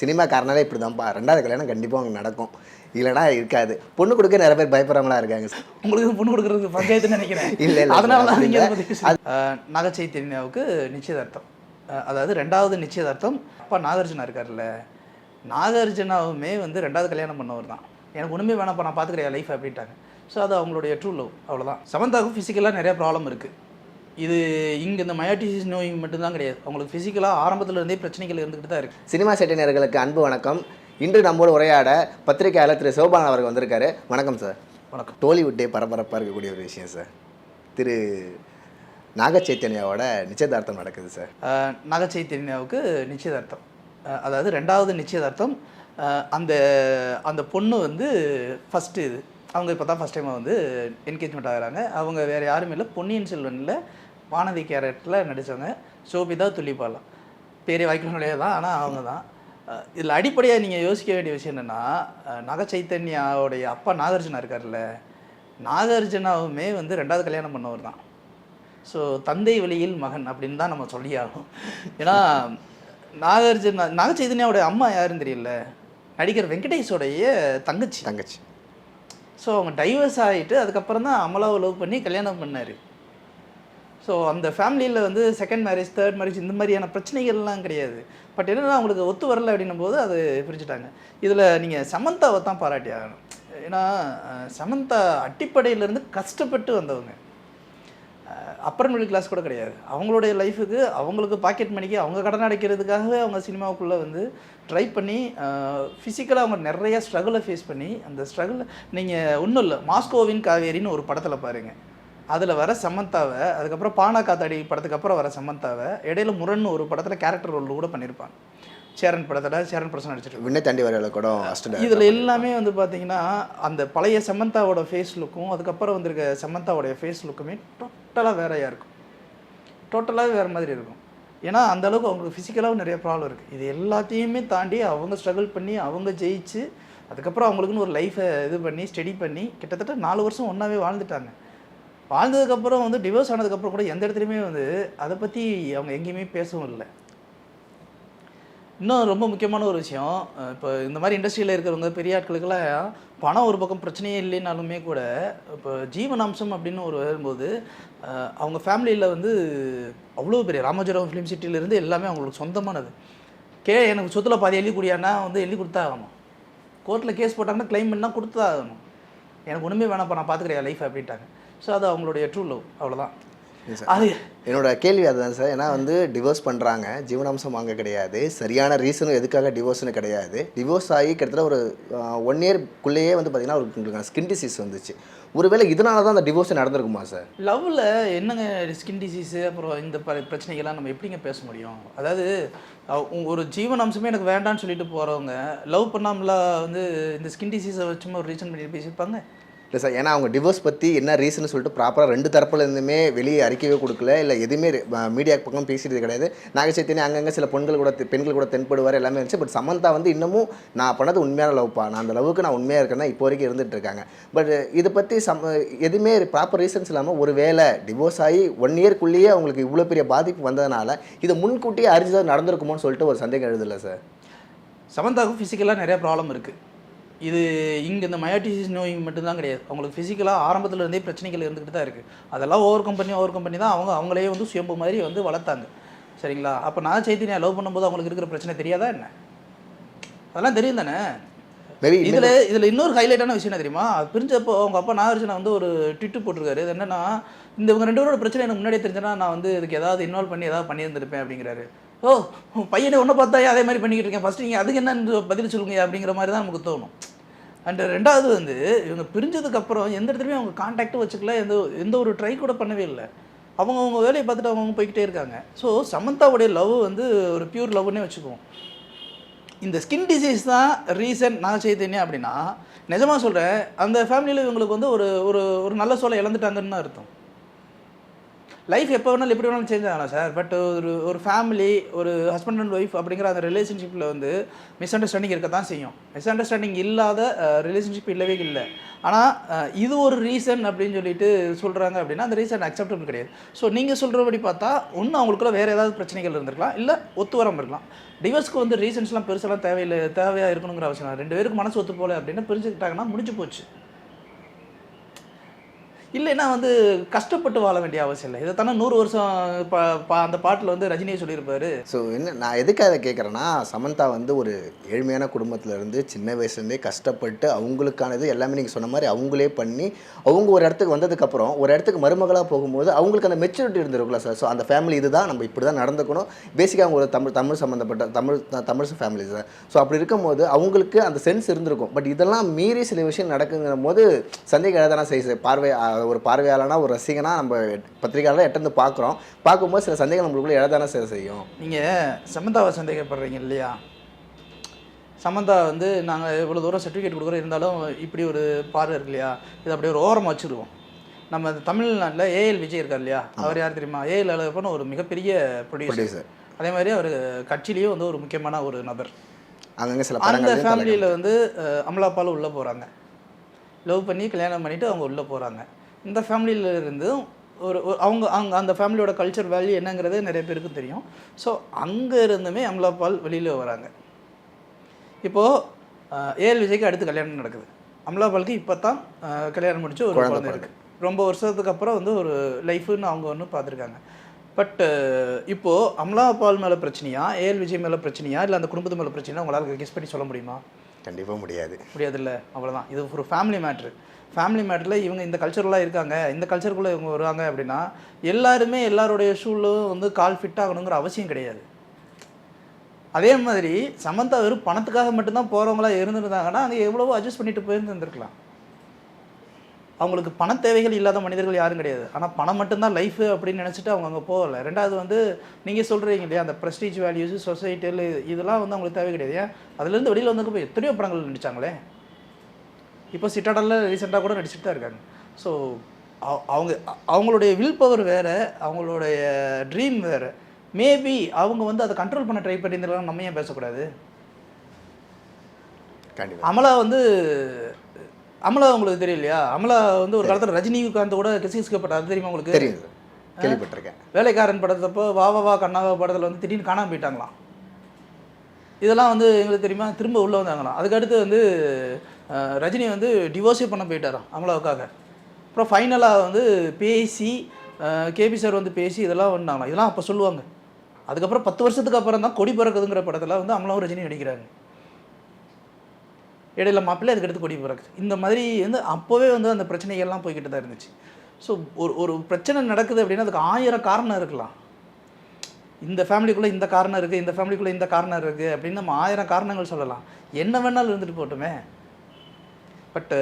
சினிமாக்காரனாலே இப்படி தான்ப்பா, 2வது கல்யாணம் கண்டிப்பாக உங்களுக்கு நடக்கும், இல்லைனா இருக்காது. பொண்ணு கொடுக்க நிறைய பேர் பயப்படுறவங்களா இருக்காங்க. உங்களுக்கு பொண்ணு கொடுக்குறது பஞ்சாயத்துன்னு நினைக்கிறேன். இல்லை இல்லை, அதனால தான் நீங்கள் நாக சைத்தன்யாவுக்கு நிச்சயதார்த்தம், அதாவது 2வது நிச்சயதார்த்தம். அப்பா நாகார்ஜுனா இருக்கார்ல, நாகார்ஜுனாவுமே வந்து 2வது கல்யாணம் பண்ணவர் தான். எனக்கு ஒன்றுமே வேணாம்ப்பா, நான் பார்த்துக்கிறேன் லைஃப் அப்படின்ட்டாங்க. ஸோ அது அவங்களுடைய ட்ரூ லவ், அவ்வளோதான். சமந்தாவுக்கும் ஃபிசிக்கலாக நிறையா ப்ராப்ளம் இருக்குது. இது இங்கே இந்த மயோட்டிசிஸ் நோய் மட்டும்தான் கிடையாது, அவங்களுக்கு ஃபிசிக்கலாக ஆரம்பத்தில் இருந்தே பிரச்சனைகள் இருந்துக்கிட்டு தான் இருக்குது. சினிமா செட்டினர்களுக்கு அன்பு வணக்கம். இன்று நம்மோடு உரையாட பத்திரிகையாளர் திரு சிவபாலன் அவர்கள் வந்திருக்காரு. வணக்கம் சார். வணக்கம். டோலிவுட்டே பரபரப்பாக இருக்கக்கூடிய ஒரு விஷயம் சார், திரு நாக சைத்தன்யாவோட நிச்சயதார்த்தம் நடக்குது சார். நாக சைத்தன்யாவுக்கு நிச்சயதார்த்தம், அதாவது 2வது நிச்சயதார்த்தம். அந்த அந்த பொண்ணு வந்து ஃபஸ்ட்டு இது அவங்க இப்போ தான் ஃபஸ்ட் டைமாக வந்து என்கேஜ்மெண்ட் ஆகிறாங்க. அவங்க வேறு யாரும் இல்லை, பொன்னியின் செல்வனில் வானதி கேரக்டரில் நடித்தவங்க சோபிதா துல்லிபாலா. பேரே வாய்க்கணுடைய தான், ஆனால் அவங்க தான். இதில் அடிப்படையாக நீங்கள் யோசிக்க வேண்டிய விஷயம் என்னென்னா, நாக சைத்தன்யாவுடைய அப்பா நாகார்ஜுனா இருக்கார்ல, நாகார்ஜுனாவுமே வந்து 2வது கல்யாணம் பண்ணவர் தான். ஸோ தந்தை வழியில் மகன் அப்படின்னு தான் நம்ம சொல்லியாகும். ஏன்னா நாக சைத்தன்யாவுடைய அம்மா யாருன்னு தெரியல, நடிகர் வெங்கடேஷோடைய தங்கச்சி. ஸோ அவங்க டைவர்ஸ் ஆகிட்டு அதுக்கப்புறம் தான் அமலாவை லவ் பண்ணி கல்யாணம் பண்ணார். ஸோ அந்த ஃபேமிலியில் வந்து செகண்ட் மேரேஜ், தேர்ட் மேரேஜ் இந்த மாதிரியான பிரச்சனைகள்லாம் கிடையாது. பட் என்னென்னா அவங்களுக்கு ஒத்து வரல அப்படின்னும் போது அது பிரிச்சுட்டாங்க. இதில் நீங்கள் சமந்தாவை தான் பாராட்டி ஆகணும். ஏன்னா சமந்தா அடிப்படையிலேருந்து கஷ்டப்பட்டு வந்தவங்க, அப்பர் மிடில் கிளாஸ் கூட கிடையாது. அவங்களுடைய லைஃபுக்கு, அவங்களுக்கு பாக்கெட் மணிக்கு, அவங்க கடன் அடைக்கிறதுக்காகவே அவங்க சினிமாவுக்குள்ளே வந்து ட்ரை பண்ணி ஃபிசிக்கலாக அவங்க நிறையா ஸ்ட்ரகிளை ஃபேஸ் பண்ணி, அந்த ஸ்ட்ரகிள் நீங்கள் ஒன்றும் இல்லை, மாஸ்கோவின் காவேரின்னு ஒரு படத்தில் பாருங்கள், அதில் வர சமந்தாவை, அதுக்கப்புறம் பானா காத்தாடி படத்துக்கு அப்புறம் வர சமந்தாவை, இடையில முரண்னு ஒரு படத்தில் கேரக்டர் ரோல் கூட பண்ணியிருப்பாங்க. சேரன் படத்தில் சேரன் பிரசன் நடிச்சிட்டு விண்ணை தாண்டி வரையில கூட. இதில் எல்லாமே வந்து பார்த்தீங்கன்னா அந்த பழைய சமந்தாவோட ஃபேஸ் லுக்கும் அதுக்கப்புறம் வந்திருக்க சமந்தாவோடைய ஃபேஸ் லுக்குமே டோட்டலாக வேறையாக இருக்கும், டோட்டலாகவே வேறு மாதிரி இருக்கும். ஏன்னா அந்தளவுக்கு அவங்களுக்கு ஃபிசிக்கலாகவும் நிறைய ப்ராப்ளம் இருக்குது. இது எல்லாத்தையுமே தாண்டி அவங்க ஸ்ட்ரகிள் பண்ணி அவங்க ஜெயிச்சு அதுக்கப்புறம் அவங்களுக்குன்னு ஒரு லைஃப்பை இது பண்ணி ஸ்டடி பண்ணி கிட்டத்தட்ட 4 வருஷம் ஒன்றாவே வாழ்ந்துட்டாங்க. வாழ்ந்ததுக்கப்புறம் வந்து டிவோர்ஸ் ஆனதுக்கப்புறம் கூட எந்த இடத்துலையுமே வந்து அதை பற்றி அவங்க எங்கேயுமே பேசவும் இல்லை. இன்னும் ரொம்ப முக்கியமான ஒரு விஷயம், இப்போ இந்த மாதிரி இண்டஸ்ட்ரியில் இருக்கிறவங்க பெரிய ஆட்களுக்கெல்லாம் பணம் ஒரு பக்கம் பிரச்சனையே இல்லைனாலுமே கூட, இப்போ ஜீவனாம்சம் அப்படின்னு ஒரு வரும்போது அவங்க ஃபேமிலியில் வந்து அவ்வளோ பெரிய ராமோஜிராவ் ஃபிலிம் சிட்டியிலேருந்து எல்லாமே அவங்களுக்கு சொந்தமானது. எனக்கு சொத்தில் பாதி எழுதி கூடியானா வந்து எழுதி கொடுத்தா ஆகணும், கோர்ட்டில் கேஸ் போட்டாங்கன்னா கிளைம் பண்ணால் கொடுத்தா ஆகணும். எனக்கு ஒன்றுமே வேணாம்ப்பா, நான் பார்த்துக்கிறேன் லைஃப் அப்படின்ட்டாங்க. ஸோ அது அவங்களுடைய ட்ரூ லவ், அவ்வளோதான். அது என்னோட கேள்வி அதுதான் சார். ஏன்னா வந்து டிவோர்ஸ் பண்ணுறாங்க, ஜீவனாம்சம் வாங்க கிடையாது, சரியான ரீசனும் எதுக்காக டிவோர்ஸ்னு கிடையாது. டிவோர்ஸ் ஆகி கிட்டத்தட்ட ஒரு 1 இயர்க்குள்ளேயே வந்து பார்த்திங்கன்னா ஒரு ஸ்கின் டிசீஸ் வந்துச்சு. ஒருவேளை இதனால தான் அந்த டிவோர்ஸ் நடந்திருக்குமா சார்? லவ்வில் என்னங்க ஸ்கின் டிசீஸு அப்புறம் இந்த பிரச்சனைகள்லாம் நம்ம எப்படிங்க பேச முடியும்? அதாவது ஒரு ஜீவனாம்சமே எனக்கு வேண்டான்னு சொல்லிட்டு போகிறவங்க லவ் பண்ணாமல வந்து இந்த ஸ்கின் டிசீஸை வச்சுமா ஒரு ரீசன் பண்ணி பேசியிருப்பாங்க? இல்லை சார், ஏன்னா அவங்க டிவோர்ஸ் பற்றி என்ன ரீசன் சொல்லிட்டு ப்ராப்பராக 2 தரப்புலேருந்துமே வெளியே அறிக்கையே கொடுக்கல, இல்லை எதுவுமே மீடியா பக்கம் பேசிகிறது கிடையாது. நாக சைத்தன்யா அங்கங்கே சில பெண்கள் கூட தென்படுவார் எல்லாமே இருந்துச்சு. பட் சமந்தா வந்து இன்னமும் நான் பண்ணது உண்மையான லவ்ப்பா, நான் அந்த லவ்வுக்கு நான் உண்மையாக இருக்கேன்னா இப்போ வரைக்கும் இருந்துகிட்டு இருக்காங்க. பட் இதை பற்றி எதுவுமே ப்ராப்பர் ரீசன்ஸ் இல்லாமல் ஒரு வேளை டிவோர்ஸ் ஆகி 1 இயர்க்குள்ளேயே அவங்களுக்கு இவ்வளோ பெரிய பாதிப்பு வந்ததுனால இதை முன்கூட்டியே அறிஞ்சது நடந்திருக்குமோன்னு சொல்லிட்டு ஒரு சந்தேகம் எழுதில்லை சார்? சமந்தாவுக்கும் ஃபிசிக்கலாக நிறையா ப்ராப்ளம் இருக்குது. இது இங்கே இந்த மயோட்டிசிஸ் நோய் மட்டும்தான் கிடையாது, அவங்களுக்கு ஃபிசிக்கலாக ஆரம்பத்தில் இருந்தே பிரச்சனைகள் இருந்துக்கிட்டு தான் இருக்குது. அதெல்லாம் ஓவர் கம் பண்ணி தான் அவங்களே வந்து சுயம்பு மாதிரி வந்து வளர்த்தாங்க. சரிங்களா? அப்போ நான் சைத்தன்யா லவ் பண்ணும்போது அவங்களுக்கு இருக்கிற பிரச்சனை தெரியாதா என்ன? அதெல்லாம் தெரியும் தானே. இதில் இன்னொரு ஹைலைட்டான விஷயம் என்ன தெரியுமா? பிரிஞ்சப்போ அவங்க அப்பா நாகார்ஜுனா வந்து ஒரு ட்விட்டு போட்டிருக்காரு. இது என்னென்னா, இவங்க 2 பேரோட பிரச்சனை எனக்கு முன்னாடியே தெரிஞ்சேன்னா நான் வந்து இதுக்கு ஏதாவது இன்வால்வ் பண்ணி ஏதாவது பண்ணியிருந்திருப்பேன் அப்படிங்கிறாரு. ஓ பையனை ஒன்றை பார்த்தா அதே மாதிரி பண்ணிக்கிட்டு இருக்கேன், ஃபஸ்ட்டு நீங்கள் அதுக்கு என்ன பதில் சொல்லுங்க அப்படிங்கிற மாதிரி தான் நமக்கு தோணும். அண்ட் 2வது வந்து இவங்க பிரிஞ்சதுக்கப்புறம் எந்த இடத்துலையுமே அவங்க கான்டாக்டும் வச்சுக்கல, எந்த ஒரு ட்ரை கூட பண்ணவே இல்லை. அவங்க வேலையை பார்த்துட்டு அவங்க போய்கிட்டே இருக்காங்க. ஸோ சமந்தாவுடைய லவ் வந்து ஒரு பியூர் லவ்னே வச்சுக்குவோம். இந்த ஸ்கின் டிசீஸ் தான் ரீசன் நான் சைத்தன்யா அப்படின்னா, நிஜமாக சொல்கிறேன், அந்த ஃபேமிலியில் இவங்களுக்கு வந்து ஒரு ஒரு நல்ல சோலை இழந்துட்டாங்கன்னு தான் அர்த்தம். லைஃப் எப்போ வேணாலும் எப்படி வேணாலும் சேஞ்ச் ஆகலாம் சார். பட் ஒரு ஃபேமிலி, ஒரு ஹஸ்பண்ட் அண்ட் ஒய்ஃப் அப்படிங்கிற அந்த ரிலேஷன்ஷிப்பில் வந்து மிஸ் அண்டர்ஸ்டாண்டிங் இருக்க தான் செய்யும். மிஸ் அண்டர்ஸ்டாண்டிங் இல்லாத ரிலேஷன்ஷிப் இல்லவே இல்லை. ஆனால் இது ஒரு ரீசன் அப்படின்னு சொல்லிட்டு சொல்கிறாங்க அப்படின்னா அந்த ரீசன் அக்செப்டபிள் கிடையாது. ஸோ நீங்கள் சொல்கிறபடி பார்த்தா ஒன்று அவங்களுக்குள்ள வேறு ஏதாவது பிரச்சனைகள் இருந்திருக்கலாம், இல்லை ஒத்து வராமல் இருக்கலாம். டிவோர்ஸ்க்கு வந்து ரீசன்ஸ்லாம் பெருசெல்லாம் தேவையாக இருக்கணுங்கிற அவசியம் இல்லை. 2 பேருக்கு மனசு ஒத்து போகல அப்படின்னு பிரிஞ்சுக்கிட்டாங்கன்னா முடிஞ்சு போச்சு. இல்லைன்னா வந்து கஷ்டப்பட்டு வாழ வேண்டிய அவசியம் இல்லை. இதைத்தானே 100 வருஷம் அந்த பாட்டில் வந்து ரஜினியை சொல்லியிருப்பாரு. ஸோ என்ன நான் எதுக்காக கேட்குறேன்னா, சமந்தா வந்து ஒரு ஏழ்மையான குடும்பத்திலேருந்து சின்ன வயசுலேருந்தே கஷ்டப்பட்டு அவங்களுக்கானது எல்லாமே நீங்கள் சொன்ன மாதிரி அவங்களே பண்ணி அவங்க ஒரு இடத்துக்கு வந்ததுக்கப்புறம் ஒரு இடத்துக்கு மருமகளாக போகும்போது அவங்களுக்கு அந்த மெச்சூரிட்டி இருந்திருக்குல்ல சார். ஸோ அந்த ஃபேமிலி இதுதான், நம்ம இப்படி தான் நடந்துக்கணும். பேசிக்காக அவங்க ஒரு தமிழ் சம்மந்தப்பட்ட தமிழ் ஃபேமிலி சார். ஸோ அப்படி இருக்கும்போது அவங்களுக்கு அந்த சென்ஸ் இருந்திருக்கும். பட் இதெல்லாம் மீறி சில விஷயம் நடக்குங்கிற போது சந்தேகம் எழதானா செய்யுது. ஒரு பார்வையாளனா, ஒரு ரசிகனா, நம்ம பத்திரிகையாளர் எட்டந்து பார்க்கும்போது சில சந்தேகம் நம்மளுக்குள்ள எழதானே செய்யும். நீங்கள் சமந்தாவை சந்தேகப்படுறீங்க இல்லையா? சமந்தா வந்து நாங்கள் இவ்வளோ தூரம் சர்டிஃபிகேட் கொடுக்குறோம், இருந்தாலும் இப்படி ஒரு பார்வை இருக்கு இல்லையா, இதை அப்படியே ஒரு ஓரமாக வச்சுருவோம். நம்ம தமிழ்நாட்டில் ஏஎல் விஜய் இருக்கார் இல்லையா, அவர் யார் தெரியுமா? ஏஎல் அழகப்பன் ஒரு மிகப்பெரிய ப்ரொடியூசர். அதே மாதிரி அவர் கட்சியிலேயே வந்து ஒரு முக்கியமான ஒரு நபர். அங்கங்கே சில அந்த ஃபேமிலியில் வந்து அமலாபால் உள்ளே போகிறாங்க. லவ் பண்ணி கல்யாணம் பண்ணிவிட்டு அவங்க உள்ளே போகிறாங்க. இந்த ஃபேமிலியில் இருந்து அவங்க அந்த ஃபேமிலியோட கல்ச்சர் வேல்யூ என்னங்கிறது நிறைய பேருக்கு தெரியும். ஸோ அங்கே இருந்துமே அமலாபால் வெளியில் வராங்க. இப்போது ஏஎல் விஜய்க்கு அடுத்து கல்யாணம் நடக்குது. அமலாபாலுக்கு இப்போ தான் கல்யாணம் முடிச்சு ஒரு குழந்தை இருக்குது. ரொம்ப வருஷத்துக்கு அப்புறம் வந்து ஒரு லைஃப்னு அவங்க ஒன்று பார்த்துருக்காங்க. பட் இப்போது அமலாபால் மேலே பிரச்சனையா, ஏஎல் விஜய் மேலே பிரச்சனையா, இல்லை அந்த குடும்பத்து மேலே பிரச்சனையா உங்களால் கெஸ் பண்ணி சொல்ல முடியுமா? கண்டிப்பாக முடியாதுல்ல. அவ்வளோதான். இது ஒரு ஃபேமிலி மேட்ரு. ஃபேமிலி மேட்டரில் இவங்க இந்த கல்ச்சர்லாம் இருக்காங்க, இந்த கல்ச்சருக்குள்ளே இவங்க வருவாங்க அப்படின்னா எல்லாருமே எல்லாருடைய ஷூலும் வந்து கால் ஃபிட் ஆகணுங்கிற அவசியம் கிடையாது. அதே மாதிரி சமந்தா வெறும் பணத்துக்காக மட்டும்தான் போகிறவங்களா இருந்துருந்தாங்கன்னா அங்கே எவ்வளவோ அட்ஜஸ்ட் பண்ணிட்டு போயிருந்துருக்கலாம். அவங்களுக்கு பண தேவைகள் இல்லாத மனிதர்கள் யாரும் கிடையாது. ஆனால் பணம் மட்டும்தான் லைஃபு அப்படின்னு நினச்சிட்டு அவங்க அங்கே போகலை. ரெண்டாவது வந்து நீங்கள் சொல்கிறீங்க இல்லையா, அந்த ப்ரெஸ்டீஜ் வேல்யூஸு, சொசைட்டியில் இதெல்லாம் வந்து அவங்களுக்கு தேவை கிடையாது. ஏன் அதுலேருந்து வெளியில் வந்து போய் எத்தனையோ படங்கள் நடித்தாங்களே. இப்போ சிட்டாடலில் ரீசெண்டாக கூட நடிச்சுட்டு தான் இருக்காங்க. ஸோ அவங்களுடைய வில் பவர் வேறு, அவங்களுடைய ட்ரீம் வேறு. மேபி அவங்க வந்து அதை கண்ட்ரோல் பண்ண ட்ரை பண்ணியிருந்தாலும் நம்ம ஏன் பேசக்கூடாது? அமலா உங்களுக்கு தெரியும் இல்லையா? அமலா வந்து ஒரு காலத்தில் ரஜினிகாந்த் கூட கிசுகிசுக்கப்பட்டார், தெரியுமா உங்களுக்கு? தெரியும், கேள்விப்பட்டிருக்கேன். வேலைக்காரன் படத்தப்போ வா கண்ணாவா படத்தில் வந்து திடீர்னு காணாமல் போயிட்டாங்களாம். இதெல்லாம் வந்து எங்களுக்கு தெரியுமா? திரும்ப உள்ளே வந்தாங்களாம். அதுக்கடுத்து வந்து ரஜினி வந்து டிவோர்ஸே பண்ண போயிட்டாராம் அமலாவுக்காக. அப்புறம் ஃபைனலாக வந்து பேசி கேபி சார் வந்து பேசி இதெல்லாம் வந்தாங்களாம். இதெல்லாம் அப்போ சொல்லுவாங்க. அதுக்கப்புறம் 10 வருஷத்துக்கு அப்புறம் தான் கொடி பறக்குதுங்கிற படத்தில் வந்து அமலாவும் ரஜினி நடிக்கிறாங்க. இடையில மாப்பிள்ளை, அதுக்கடுத்து கொடி பறக்குது. இந்த மாதிரி வந்து அப்போவே வந்து அந்த பிரச்சனைகள்லாம் போய்கிட்டு தான் இருந்துச்சு. ஸோ ஒரு பிரச்சனை நடக்குது அப்படின்னா அதுக்கு 1000 காரணம் இருக்கலாம். இந்த ஃபேமிலிக்குள்ளே இந்த காரணம் இருக்குது, இந்த ஃபேமிலிக்குள்ளே இந்த காரணம் இருக்குது அப்படின்னு நம்ம 1000 காரணங்கள் சொல்லலாம். என்ன வேணாலும் இருந்துட்டு போட்டுமே. பட்டு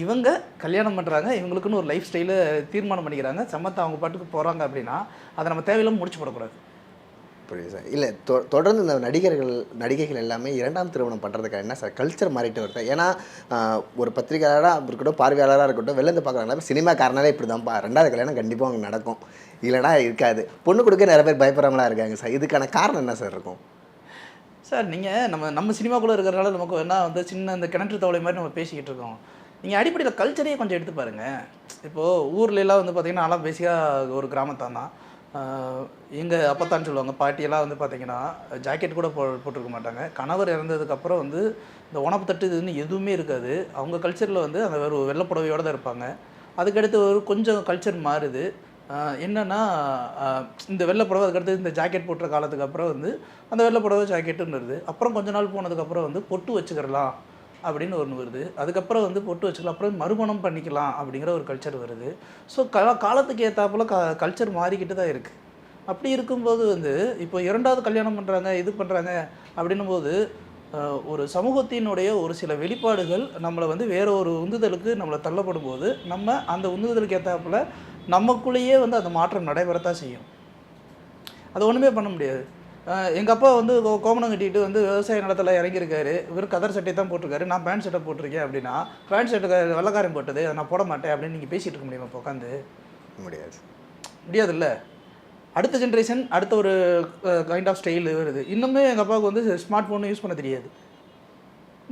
இவங்க கல்யாணம் பண்ணுறாங்க, இவங்களுக்குன்னு ஒரு லைஃப் ஸ்டைலை தீர்மானம் பண்ணிக்கிறாங்க. சமத்தா அவங்க பாட்டுக்கு போகிறாங்க அப்படின்னா அதை நம்ம தேவையில்லாமல் முடிச்சு போடக்கூடாது. புரியுது சார். இல்லை, தொடர்ந்து இந்த நடிகைகள் எல்லாமே 2ஆம் திருமணம் பண்ணுறதுக்காக என்ன சார் கல்ச்சர் மாறிட்டு வருது. ஏன்னா ஒரு பத்திரிகையாளராக இருக்கட்டும், பார்வையாளராக இருக்கட்டும், வெளிலேருந்து பார்க்குறாங்களா சினிமாக்காரனாலே இப்படி தான்ப்பா 2வது கல்யாணம் கண்டிப்பாக அவங்க நடக்கும், இல்லைனா இருக்காது. பொண்ணு கொடுக்க நிறைய பேர் பயப்படுறவங்களா இருக்காங்க சார். இதுக்கான காரணம் என்ன சார் இருக்கும்? சார் நீங்கள் நம்ம சினிமாக்குள்ளே இருக்கிறனால நமக்கு என்ன வந்து சின்ன இந்த கிணற்று தவளை மாதிரி நம்ம பேசிக்கிட்டு இருக்கோம். நீங்கள் அடிப்படையில் கல்ச்சரையே கொஞ்சம் எடுத்து பாருங்கள். இப்போது ஊர்லெலாம் வந்து பார்த்திங்கன்னா நல்லா பேசிக்காக ஒரு கிராமத்தான் தான். எங்கள் அப்பத்தான்னு சொல்லுவாங்க, பாட்டியெல்லாம் வந்து பார்த்திங்கன்னா ஜாக்கெட் கூட போட்டிருக்க மாட்டாங்க. கணவர் இறந்ததுக்கப்புறம் வந்து இந்த உணவு தட்டு இதுன்னு எதுவுமே இருக்காது. அவங்க கல்ச்சரில் வந்து அந்த ஒரு வெள்ளைப்புடவையோடு தான் இருப்பாங்க. அதுக்கடுத்து ஒரு கொஞ்சம் கல்ச்சர் மாறுது. என்னென்னா இந்த வெள்ளைப்புடவை, அதுக்கடுத்து இந்த ஜாக்கெட் போட்டுற காலத்துக்கு அப்புறம் வந்து அந்த வெள்ளைப்புடவை ஜாக்கெட்டுன்னு வருது. அப்புறம் கொஞ்ச நாள் போனதுக்கப்புறம் வந்து பொட்டு வச்சுக்கிறலாம் அப்படின்னு ஒன்று வருது. அதுக்கப்புறம் வந்து பொட்டு வச்சுக்கலாம், அப்புறம் மறுமணம் பண்ணிக்கலாம் அப்படிங்கிற ஒரு கல்ச்சர் வருது. ஸோ காலத்துக்கு ஏற்றாப்புல கல்ச்சர் மாறிக்கிட்டு தான் இருக்குது. அப்படி இருக்கும்போது வந்து இப்போ 2வது கல்யாணம் பண்ணுறாங்க, இது பண்ணுறாங்க அப்படின்னும் போது ஒரு சமூகத்தினுடைய ஒரு சில வெளிப்பாடுகள் நம்மளை வந்து வேற ஒரு உந்துதலுக்கு நம்மளை தள்ளப்படும் போது நம்ம அந்த உந்துதலுக்கு ஏற்றாப்புல நமக்குள்ளேயே வந்து அந்த மாற்றம் நடைபெறத்தான் செய்யும். அது ஒன்றுமே பண்ண முடியாது. எங்கள் அப்பா வந்து கோமணம் கட்டிட்டு வந்து விவசாய நிலத்தில் இறங்கியிருக்காரு, இவர் கதர் சட்டை தான் போட்டிருக்காரு, நான் பேண்ட் ஷர்ட்டை போட்டிருக்கேன் அப்படின்னா பேண்ட் ஷர்ட்டு வெள்ளைக்காரன் போட்டது அதை நான் போட மாட்டேன் அப்படின்னு நீங்கள் பேசிகிட்டு இருக்க முடியுமா இப்போ உட்காந்து? முடியாது. முடியாதுல்ல. அடுத்த ஜென்ரேஷன் அடுத்த ஒரு கைண்ட் ஆஃப் ஸ்டைல் வருது. இன்னுமே எங்கள் அப்பாவுக்கு வந்து ஸ்மார்ட் ஃபோன் யூஸ் பண்ண தெரியாது.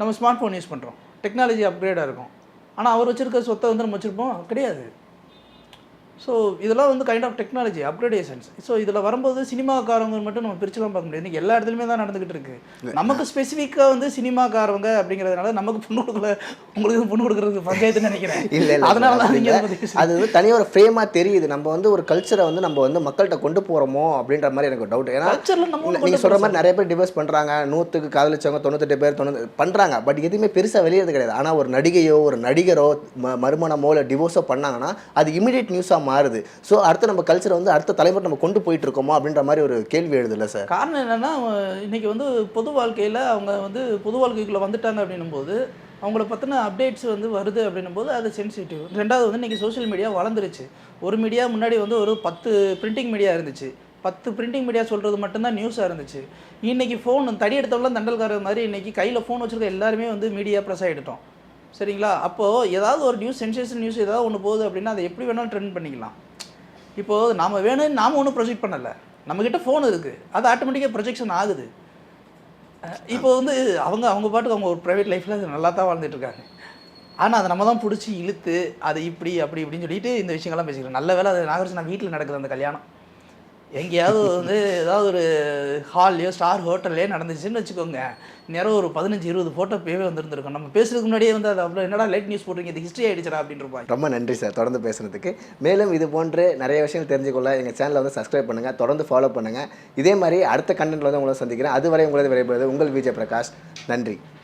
நம்ம ஸ்மார்ட் ஃபோன் யூஸ் பண்ணுறோம், டெக்னாலஜி அப்கிரேடாக இருக்கும். ஆனால் அவர் வச்சுருக்க சொத்தை வந்து நம்ம வச்சுருப்போம் கிடையாது. ஸோ இதெல்லாம் வந்து kind of technology upgradations. So இதில் வரும்போது சினிமாக்காரங்க மட்டும் நம்ம பிரிச்சுலாம் பார்க்க முடியாது. எல்லா இடத்துலையுமே தான் நடந்துகிட்டு இருக்கு. நமக்கு ஸ்பெசிஃபிக்காக வந்து சினிமாக்காரவங்க அப்படிங்கிறதுனால நமக்கு பொண்ணு கொடுக்கல, உங்களுக்கு பொண்ணு கொடுக்குறது பஞ்சாயத்துன்னு நினைக்கிறேன். இல்லை அதனால தான் நீங்கள் அது வந்து தனியாக ஒரு ஃப்ரேமாக தெரியுது. நம்ம வந்து ஒரு கல்ச்சரை வந்து நம்ம வந்து மக்கள்கிட்ட கொண்டு போகிறோமோ அப்படின்ற மாதிரி எனக்கு டவுட். ஏன்னா கல்ச்சரில் நம்ம நீங்கள் சொல்கிற மாதிரி நிறைய பேர் டிவோர்ஸ் பண்ணுறாங்க, 100க்கு காதலிச்சவங்க 98 பேர் பண்ணுறாங்க. பட் எதுவுமே பெருசாக வெளியேறது கிடையாது. ஆனால் ஒரு நடிகையோ ஒரு நடிகரோ மறுமணமோ இல்லை டிவோர்ஸோ பண்ணாங்கன்னா அது இமீடியட் நியூஸாக மாறுது. ஸோ அடுத்து நம்ம கல்ச்சரை வந்து அடுத்த தலைமுறை நம்ம கொண்டு போயிட்டு இருக்கோமோ அப்படின்ற மாதிரி ஒரு கேள்வி எழுது இல்லை சார்? காரணம் என்னென்னா, இன்றைக்கி வந்து பொது வாழ்க்கையில் அவங்க வந்து பொது வாழ்க்கைக்குள்ளே வந்துட்டாங்க அப்படின்னும் போது அவங்கள பற்றின அப்டேட்ஸ் வந்து வருது அப்படின்னும் போது அது சென்சிட்டிவ். ரெண்டாவது வந்து இன்றைக்கி சோஷியல் மீடியா வளர்ந்துருச்சு. ஒரு மீடியா முன்னாடி வந்து ஒரு 10 பிரிண்டிங் மீடியா இருந்துச்சு. 10 பிரிண்டிங் மீடியா சொல்கிறது மட்டும்தான் நியூஸாக இருந்துச்சு. இன்றைக்கி ஃபோன் தடி எடுத்தவங்களாம் தண்டல்காரர் மாதிரி இன்றைக்கி கையில் ஃபோன் வச்சுருக்க எல்லாருமே வந்து மீடியா ப்ரெஸ் ஆகிட்டோம். சரிங்களா? அப்போது ஏதாவது ஒரு நியூஸ், சென்சேஷன் நியூஸ் ஏதாவது ஒன்று போகுது அப்படின்னா அதை எப்படி வேணாலும் ட்ரெண்ட் பண்ணிக்கலாம். இப்போது நாம் வேணும்னு நாம் ஒன்றும் ப்ரொஜெக்ட் பண்ணலை, நம்மக்கிட்ட ஃபோன் இருக்குது, அது ஆட்டோமேட்டிக்காக ப்ரொஜெக்ஷன் ஆகுது. இப்போ வந்து அவங்க பாட்டுக்கு அவங்க ஒரு ப்ரைவேட் லைஃப்பில் நல்லா தான் வாழ்ந்துட்டுருக்காங்க. ஆனால் அதை நம்ம தான் பிடிச்சி இழுத்து அது இப்படி அப்படி இப்படின்னு சொல்லிட்டு இந்த விஷயங்கள்லாம் பேசிக்கிறோம். நல்ல வேலை அது நாகரசனா வீட்டில் நடக்குது அந்த கல்யாணம். எங்கேயாவது வந்து ஏதாவது ஒரு ஹால்லையோ ஸ்டார் ஹோட்டல்லையோ நடந்துச்சுன்னு வச்சுக்கோங்க, நேரம் ஒரு 15-20 ஃபோட்டோ பேவே வந்துருந்துருக்கும். நம்ம பேசுறதுக்கு முன்னாடியே வந்து அது அவ்வளோ என்னடா லைட் நியூஸ் போடுறீங்க, இது ஹிஸ்ட்ரி ஆகிடுச்சா அப்படின்னு இருப்பாங்க. ரொம்ப நன்றி சார் தொடர்ந்து பேசுகிறதுக்கு. மேலும் இது போன்று நிறைய விஷயங்கள் தெரிஞ்சுக்கொள்ள எங்கள் சேனலை வந்து சப்ஸ்கிரைப் பண்ணுங்கள், தொடர்ந்து ஃபாலோ பண்ணுங்கள். இதே மாதிரி அடுத்த கண்டென்ட்டில் வந்து உங்களை சந்திக்கிறேன். அதுவரை உங்களது விரைபடுவது உங்கள் விஜய் பிரகாஷ். நன்றி.